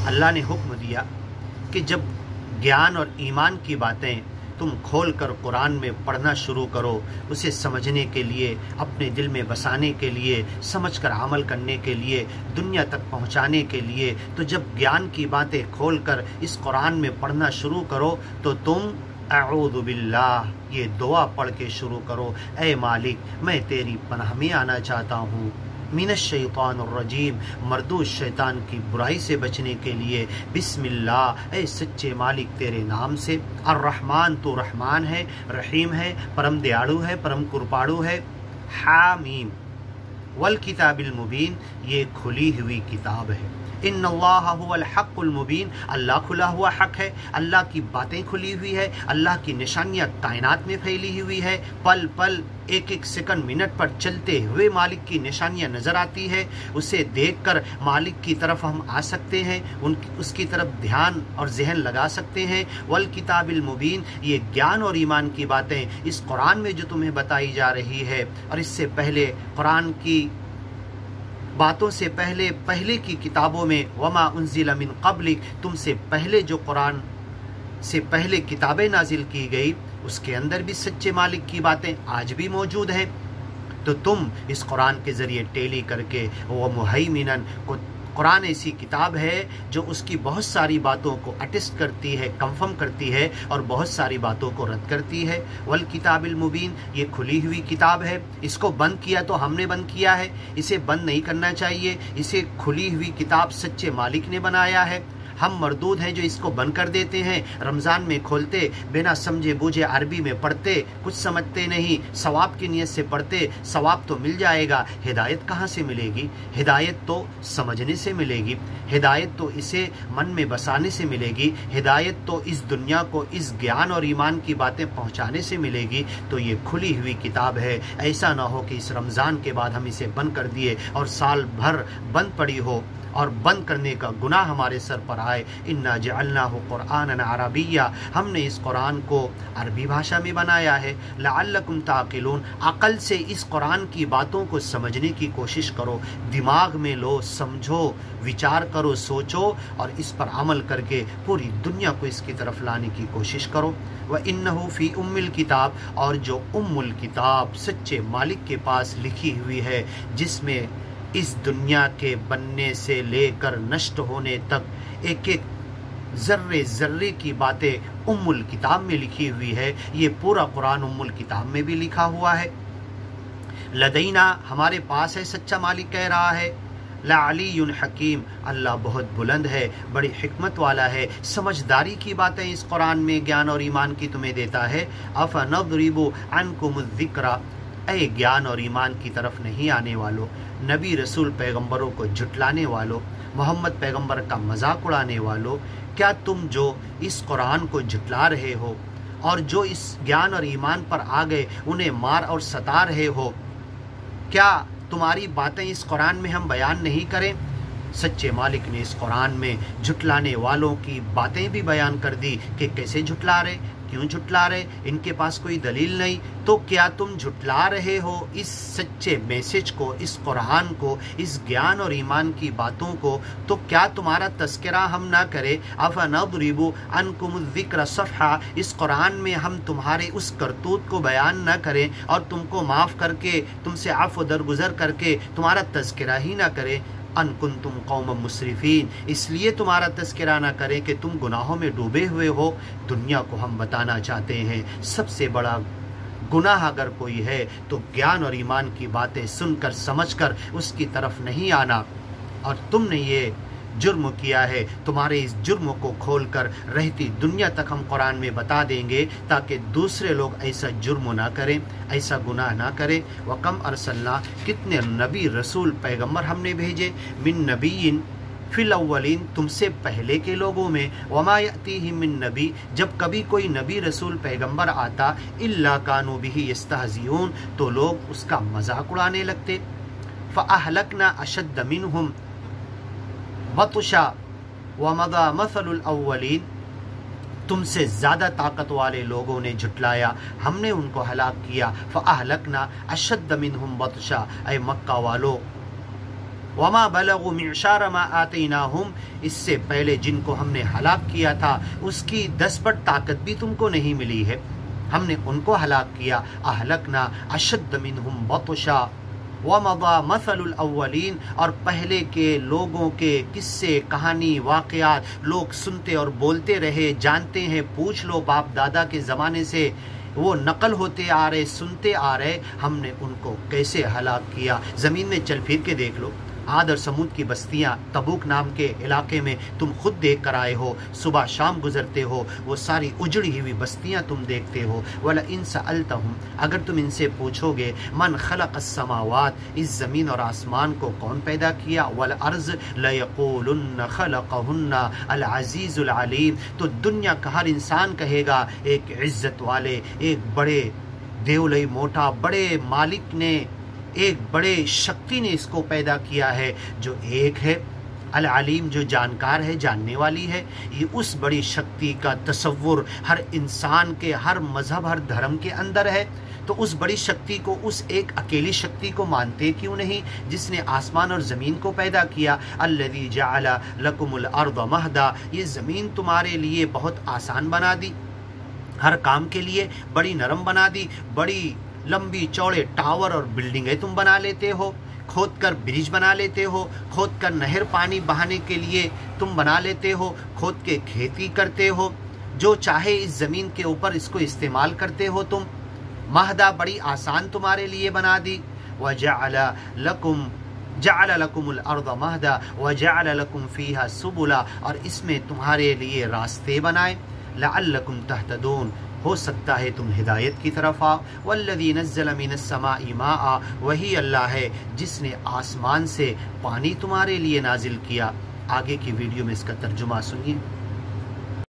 اللہ نے حکم دیا کہ جب گیان اور ایمان کی باتیں تم کھول کر قرآن میں پڑھنا شروع کرو، اسے سمجھنے کے لیے، اپنے دل میں بسانے کے لیے، سمجھ کر عمل کرنے کے لیے، دنیا تک پہنچانے کے لیے، تو جب گیان کی باتیں کھول کر اس قرآن میں پڑھنا شروع کرو تو تم اعوذ باللہ یہ دعا پڑھ کے شروع کرو، اے مالک میں تیری پناہ میں آنا چاہتا ہوں، من الشیطان الرجیم، مردود شیطان کی برائی سے بچنے کے لیے، بسم اللہ اے سچے مالک تیرے نام سے، الرحمن تو رحمان ہے، رحیم ہے، پرم دیاڑو ہے، پرم کرپاڑو ہے، حامیم والکتاب المبین یہ کھلی ہوئی کتاب ہے، ان اللہ هو الحق المبین، اللہ کھلا ہوا حق ہے، اللہ کی باتیں کھلی ہوئی ہے، اللہ کی نشانیاں کائنات میں پھیلی ہوئی ہے، پل پل ایک ایک سیکنڈ منٹ پر چلتے ہوئے مالک کی نشانیاں نظر آتی ہے، اسے دیکھ کر مالک کی طرف ہم آ سکتے ہیں، اس کی طرف دھیان اور ذہن لگا سکتے ہیں، والکتاب المبین یہ گیان اور ایمان کی باتیں اس قرآن میں جو تمہیں بتائی جا رہی ہے، اور اس سے پہلے قرآن کی باتوں سے پہلے کی کتابوں میں وما انزل من قبلک تم سے پہلے جو قرآن سے پہلے کتابیں نازل کی گئی اس کے اندر بھی سچے مالک کی باتیں آج بھی موجود ہیں، تو تم اس قرآن کے ذریعے ٹیلی کر کے وہ مہیمنن کو، قرآن ایسی کتاب ہے جو اس کی بہت ساری باتوں کو اٹیسٹ کرتی ہے، کنفرم کرتی ہے، اور بہت ساری باتوں کو رد کرتی ہے، والکتاب المبین یہ کھلی ہوئی کتاب ہے، اس کو بند کیا تو ہم نے بند کیا ہے، اسے بند نہیں کرنا چاہیے، اسے کھلی ہوئی کتاب سچے مالک نے بنایا ہے، ہم مردود ہیں جو اس کو بند کر دیتے ہیں، رمضان میں کھولتے، بنا سمجھے بوجھے عربی میں پڑھتے، کچھ سمجھتے نہیں، ثواب کی نیت سے پڑھتے، ثواب تو مل جائے گا، ہدایت کہاں سے ملے گی؟ ہدایت تو سمجھنے سے ملے گی، ہدایت تو اسے من میں بسانے سے ملے گی، ہدایت تو اس دنیا کو اس گیان اور ایمان کی باتیں پہنچانے سے ملے گی، تو یہ کھلی ہوئی کتاب ہے، ایسا نہ ہو کہ اس رمضان کے بعد ہم اسے بند کر دیے اور سال بھر بند پڑی ہو اور بند کرنے کا گناہ ہمارے سر پر آئے۔ انا جعلناہ قرآنا عربیہ، ہم نے اس قرآن کو عربی بھاشا میں بنایا ہے، لعلکم تعقلون، عقل سے اس قرآن کی باتوں کو سمجھنے کی کوشش کرو، دماغ میں لو، سمجھو، وچار کرو، سوچو، اور اس پر عمل کر کے پوری دنیا کو اس کی طرف لانے کی کوشش کرو۔ وَإِنَّهُ فِي أُمِّ الْكِتَابِ، اور جو الکتاب سچے مالک کے پاس لکھی ہوئی ہے، جس میں اس دنیا کے بننے سے لے کر نشٹ ہونے تک ایک ایک ذرے ذرے کی باتیں الکتاب میں لکھی ہوئی ہے، یہ پورا قرآن الکتاب میں بھی لکھا ہوا ہے۔ لدینا ہمارے پاس ہے، سچا مالک کہہ رہا ہے، لعلی حکیم، اللہ بہت بلند ہے، بڑی حکمت والا ہے، سمجھداری کی باتیں اس قرآن میں گیان اور ایمان کی تمہیں دیتا ہے۔ افنضرب عنکم الذکر، اے گیان اور ایمان کی طرف نہیں آنے والو، نبی رسول پیغمبروں کو جھٹلانے والو، محمد پیغمبر کا مذاق اڑانے والو، کیا تم جو اس قرآن کو جھٹلا رہے ہو اور جو اس گیان اور ایمان پر آ گئے انہیں مار اور ستا رہے ہو، کیا تمہاری باتیں اس قرآن میں ہم بیان نہیں کریں؟ سچے مالک نے اس قرآن میں جھٹلانے والوں کی باتیں بھی بیان کر دی کہ کیسے جھٹلا رہے، کیوں جھٹلا رہے، ان کے پاس کوئی دلیل نہیں، تو کیا تم جھٹلا رہے ہو اس سچے میسج کو، اس قرآن کو، اس گیان اور ایمان کی باتوں کو، تو کیا تمہارا تذکرہ ہم نہ کرے؟ افنضرب عنکم الذکر صفحا، اس قرآن میں ہم تمہارے اس کرتوت کو بیان نہ کریں اور تم کو معاف کر کے، تم سے عفو درگزر کر کے تمہارا تذکرہ ہی نہ کریں؟ ان کنتم قوم مسرفین، اس لیے تمہارا تذکرہ نہ کریں کہ تم گناہوں میں ڈوبے ہوئے ہو۔ دنیا کو ہم بتانا چاہتے ہیں سب سے بڑا گناہ اگر کوئی ہے تو گیان اور ایمان کی باتیں سن کر سمجھ کر اس کی طرف نہیں آنا، اور تم نے یہ جرم کیا ہے، تمہارے اس جرم کو کھول کر رہتی دنیا تک ہم قرآن میں بتا دیں گے تاکہ دوسرے لوگ ایسا جرم نہ کریں، ایسا گناہ نہ کریں۔ وَكَمْ أَرْسَلْنَا، کتنے نبی رسول پیغمبر ہم نے بھیجے، مِن نَبِيٍّ فی الاولین، تم سے پہلے کے لوگوں میں، وما یأتیہم من نبی، جب کبھی کوئی نبی رسول پیغمبر آتا، الا کانوا بہ یستہزئون، تو لوگ اس کا مذاق اڑانے لگتے۔ فاہلکنا اشد منہم بطشا ومضى مثل الاولین، تم سے زیادہ طاقت والے لوگوں نے جھٹلایا، ہم نے ان کو ہلاک کیا۔ فاہلکنا اشد منہم بطشا، اے مکہ والو وما بلغوا معشار ما آتیناہم، اس سے پہلے جن کو ہم نے ہلاک کیا تھا اس کی 10 بڑ طاقت بھی تم کو نہیں ملی ہے، ہم نے ان کو ہلاک کیا. اہلکنا اشد منہم بطشا ومضى مثل الاولین، اور پہلے کے لوگوں کے قصے کہانی واقعات لوگ سنتے اور بولتے رہے، جانتے ہیں، پوچھ لو باپ دادا کے زمانے سے وہ نقل ہوتے آ رہے، سنتے آ رہے، ہم نے ان کو کیسے ہلاک کیا. زمین میں چل پھر کے دیکھ لو، عاد اور سمود کی بستیاں تبوک نام کے علاقے میں تم خود دیکھ کر آئے ہو، صبح شام گزرتے ہو، وہ ساری اجڑی ہوئی بستیاں تم دیکھتے ہو. وَلَئِن سَأَلْتَهُمْ، اگر تم ان سے پوچھو گے، من خلق السماوات، اس زمین اور آسمان کو کون پیدا کیا، والارض لَيَقُولُنَّ خَلَقَهُنَّ الْعَزِيزُ الْعَلِيمُ، تو دنیا کا ہر انسان کہے گا ایک عزت والے، ایک بڑے دیولی موٹا بڑے مالک نے، ایک بڑے شکتی نے اس کو پیدا کیا ہے، جو ایک ہے العلیم، جو جانکار ہے، جاننے والی ہے. یہ اس بڑی شکتی کا تصور ہر انسان کے، ہر مذہب، ہر دھرم کے اندر ہے. تو اس بڑی شکتی کو، اس ایک اکیلی شکتی کو مانتے کیوں نہیں جس نے آسمان اور زمین کو پیدا کیا. الذی جعل لکم الارض مہدا، یہ زمین تمہارے لیے بہت آسان بنا دی، ہر کام کے لیے بڑی نرم بنا دی، بڑی لمبی چوڑے ٹاور اور بلڈنگیں تم بنا لیتے ہو، کھود کر برج بنا لیتے ہو، کھود کر نہر پانی بہانے کے لیے تم بنا لیتے ہو، کھود کے کھیتی کرتے ہو، جو چاہے اس زمین کے اوپر اس کو استعمال کرتے ہو تم. مہدا، بڑی آسان تمہارے لیے بنا دی. جعل لکم الارض مہدا وجعل لکم فیہا سبلا، اور اس میں تمہارے لیے راستے بنائے. لعلکم تہتدون، ہو سکتا ہے تم ہدایت کی طرف آؤ. والذی نزل من السماء ماء، وہی اللہ ہے جس نے آسمان سے پانی تمہارے لیے نازل کیا. آگے کی ویڈیو میں اس کا ترجمہ سنیے.